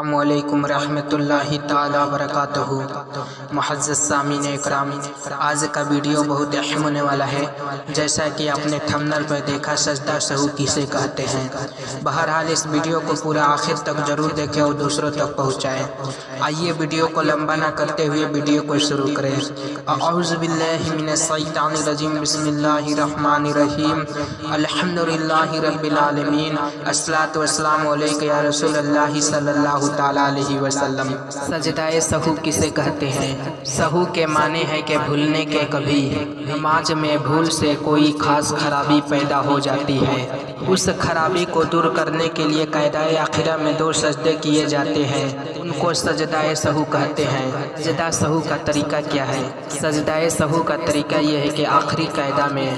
السلام علیکم ورحمۃ اللہ تعالی وبرکاتہ۔ معزز سامعین اکرام، آج کا ویڈیو بہت اہم ہونے والا ہے۔ جیسا کہ آپ نے تھمبنیل پر دیکھا، سجدہ سہو کسے کہتے ہیں۔ بہرحال اس ویڈیو کو پورا آخر تک ضرور دیکھیں اور دوسروں تک پہنچائیں۔ آئیے ویڈیو کو لمبا نہ کرتے ہوئے ویڈیو کو شروع کریں۔ اعوذ باللہ من الشیطان الرجیم، بسم اللہ الرحمن الرحیم، الحمدللہ رب العالمین، الصلاۃ والسلام علیک یا رسول اللہ صلی اللہ تعالی علیہ وسلم۔ سجدہ سہو کسے کہتے ہیں؟ سہو کے معنی ہے کہ بھولنے کے کبھی نماز میں بھول سے کوئی خاص خرابی پیدا ہو جاتی ہے، اس خرابی کو دور کرنے کے لیے قاعدہ آخرہ میں 2 سجدے کیے جاتے ہیں، ان کو سجدہ سہو کہتے ہیں۔ سجدہ سہو کا طریقہ کیا ہے؟ سجدہ سہو کا طریقہ یہ ہے کہ آخری قاعدہ میں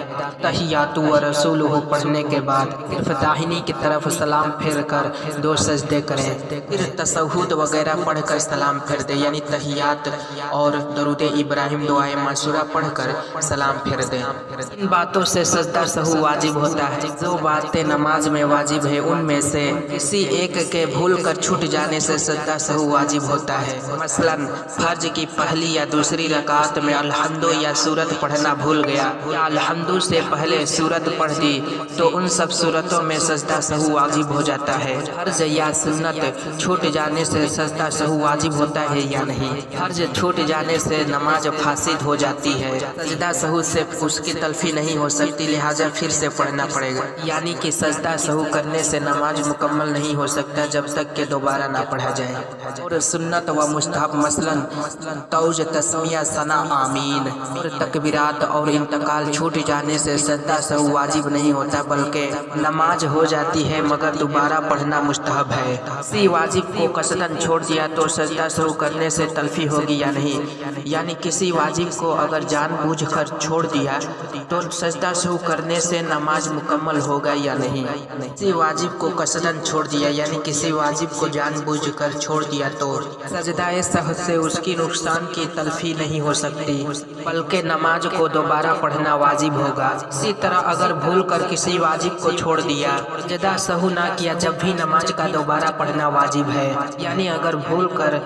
تحیات و رسولہ پڑھنے کے بعد صرف داہنی کی طرف سلام پھیر کر 2 سجدے کریں، پھر تشہد وغیرہ پڑھ کر سلام پھیر دیں، یعنی تحیات اور درود ابراہیم دعائے معصورہ پڑھ کر سلام پھیر دیں۔ ان باتوں سے سجدہ سہو واجب ہوتا ہے۔ جو باتیں نماز میں واجب ہے ان میں سے کسی ایک کے بھول کر چھوٹ جانے سے سجدہ سہو واجب ہوتا ہے۔ مثلا فرض کی پہلی یا دوسری رکعت میں الحمد یا سورت پڑھنا بھول گیا، یا الحمد سے پہلے سورت پڑھ دی، تو ان سب صورتوں میں سجدہ سہو واجب ہو جاتا ہے۔ فرض یا سنت چھوٹ جانے سے سجدہ سہو واجب ہوتا ہے یا نہیں؟ فرض چھوٹ جانے سے نماز فاسد ہو جاتی ہے، سجدہ سہو سے اس کی تلفی نہیں ہو سکتی، لہٰذا پھر سے پڑھنا پڑے گا، یعنی کہ سجدہ سہو کرنے سے نماز مکمل نہیں ہو سکتا جب تک کہ دوبارہ نہ پڑھا جائے۔ اور سنت و مستحب مثلا توج، تسمیہ، ثنا، آمین اور تکبیرات اور انتقال چھوٹ جانے سے سجدہ سہو واجب نہیں ہوتا بلکہ نماز ہو جاتی ہے، مگر دوبارہ پڑھنا مستحب ہے۔ کسی واجب کو قصداً چھوڑ دیا تو سجدہ سہو کرنے سے تلفی ہوگی یا نہیں؟ یعنی کسی واجب کو اگر جان بوجھ کر چھوڑ دیا تو سجدہ سہو کرنے سے نماز مکمل ہوگا یا نہیں؟ کسی واجب کو قصداً چھوڑ دیا، یعنی کسی واجب کو جان بوجھ کر چھوڑ دیا تو سجدہ سہو سے اس کی نقصان کی تلفی نہیں ہو سکتی بلکہ نماز کو دوبارہ پڑھنا واجب ہوگا۔ اسی طرح اگر بھول کر کسی واجب کو چھوڑ دیا، سجدہ سہو نہ کیا، جب بھی نماز کا دوبارہ پڑھنا واجب ہے، یعنی اگر بھول کر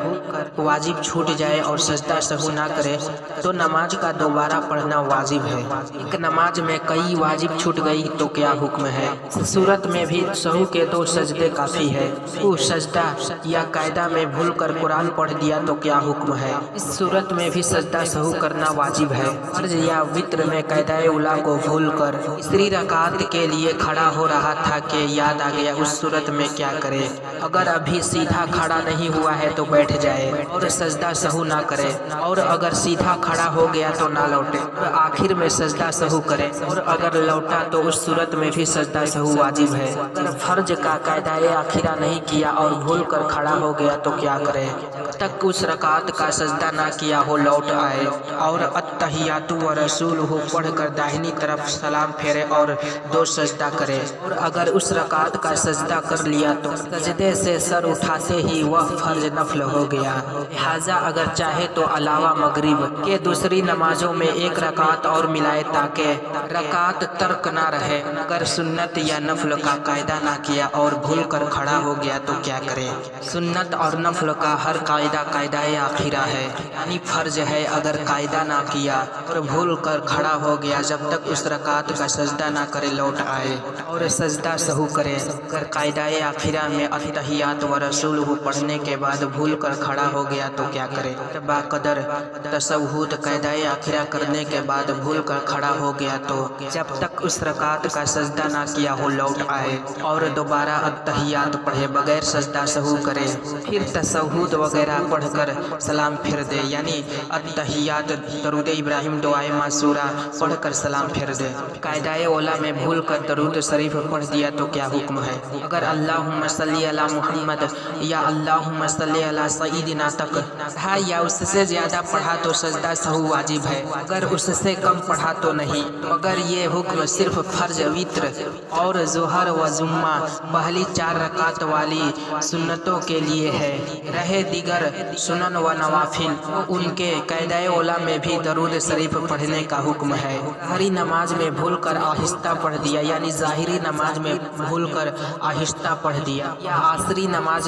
واجب چھوٹ جائے اور سجدہ سہو نہ کرے تو نماز کا دوبارہ پڑھنا واجب ہے۔ ایک نماز میں کئی واجب چھوٹ گئی تو کیا حکم ہے؟ اس صورت میں بھی سہو کے 2 سجدے کافی ہے۔ وہ سجدہ یا قاعدہ میں بھول کر قرآن پڑھ دیا تو کیا حکم ہے؟ اس صورت میں بھی سجدہ سہو کرنا واجب ہے۔ فرض یا وتر میں قاعدہ اولیٰ کو بھول کر تیسری رکعت کے لیے کھڑا ہو رہا تھا کہ یاد آ گیا، اس صورت میں کیا کرے؟ اگر ابھی سیدھا کھڑا نہیں ہوا ہے تو بیٹھ جائے اور سجدہ سہو نہ کرے، اور اگر سیدھا کھڑا ہو گیا تو نہ لوٹے اور آخر میں سجدہ سہو کرے، اور اگر لوٹا تو اس صورت میں بھی سجدہ سہو واجب ہے۔ اگر فرض کا قاعدہ آخرہ نہیں کیا اور بھول کر کھڑا ہو گیا تو کیا کرے؟ جب تک اس رکعت کا سجدہ نہ کیا ہو لوٹ آئے اور التحیات و رسولہ پڑھ کر داہنی طرف سلام پھیرے اور 2 سجدہ کرے، اور اگر اس رکعت کا سجدہ کر لیا تو سجدے سے سر اٹھاتے ہی وہ فرض نفل ہو گیا۔ لہٰذا اگر چاہے تو علاوہ مغرب کے دوسری نمازوں میں 1 رکعت اور ملائے تاکہ رکعت ترک نہ رہے۔ اگر سنت یا نفل کا قاعدہ نہ کیا اور بھول کر کھڑا ہو گیا تو کیا کرے؟ سنت اور نفل کا ہر قاعدہ قاعدہ آخرہ ہے، یعنی فرض ہے اگر قاعدہ نہ کیا اور بھول کر کھڑا ہو گیا، جب تک اس رکعت کا سجدہ نہ کرے لوٹ آئے اور سجدہ سہو کرے۔ اگر قاعدہ آخرہ میں التحیات و رسولہ پڑھنے کے بعد بھول کر کھڑا ہو گیا تو کیا کرے؟ باقدر تشہد قاعدہ آخرہ کرنے کے بعد بھول کر کھڑا ہو گیا تو جب تک اس رکعت کا سجدہ نہ کیا ہو لوٹ آئے اور دوبارہ التحیات پڑھے بغیر سجدہ سہو کرے، پھر تشہد وغیرہ پڑھ کر سلام پھیر دے، یعنی التحیات، درود ابراہیم دعائے معصورہ پڑھ کر سلام پھیر دے۔ قاعدہ اولیٰ میں بھول کر درود شریف پڑھ دیا تو کیا حکم ہے؟ اگر اللہم صلی علی محمد یا اللہم صلی علی سیدنا تک پڑھا یا اس سے زیادہ پڑھا تو سجدہ سہو واجب ہے، اگر اس سے کم پڑھا تو نہیں، مگر یہ حکم صرف فرض، وتر اور ظہر و جمعہ پہلی 4 رکعت والی سنتوں کے لیے ہے۔ رہے دیگر سنن و نوافل، ان کے قاعدہ اولیٰ میں بھی درود شریف پڑھنے کا حکم ہے۔ ظاہری نماز میں بھول کر آہستہ پڑھ دیا، یعنی ظاہری نماز میں بھول کر آہستہ پڑھ دیا، یا عصری نماز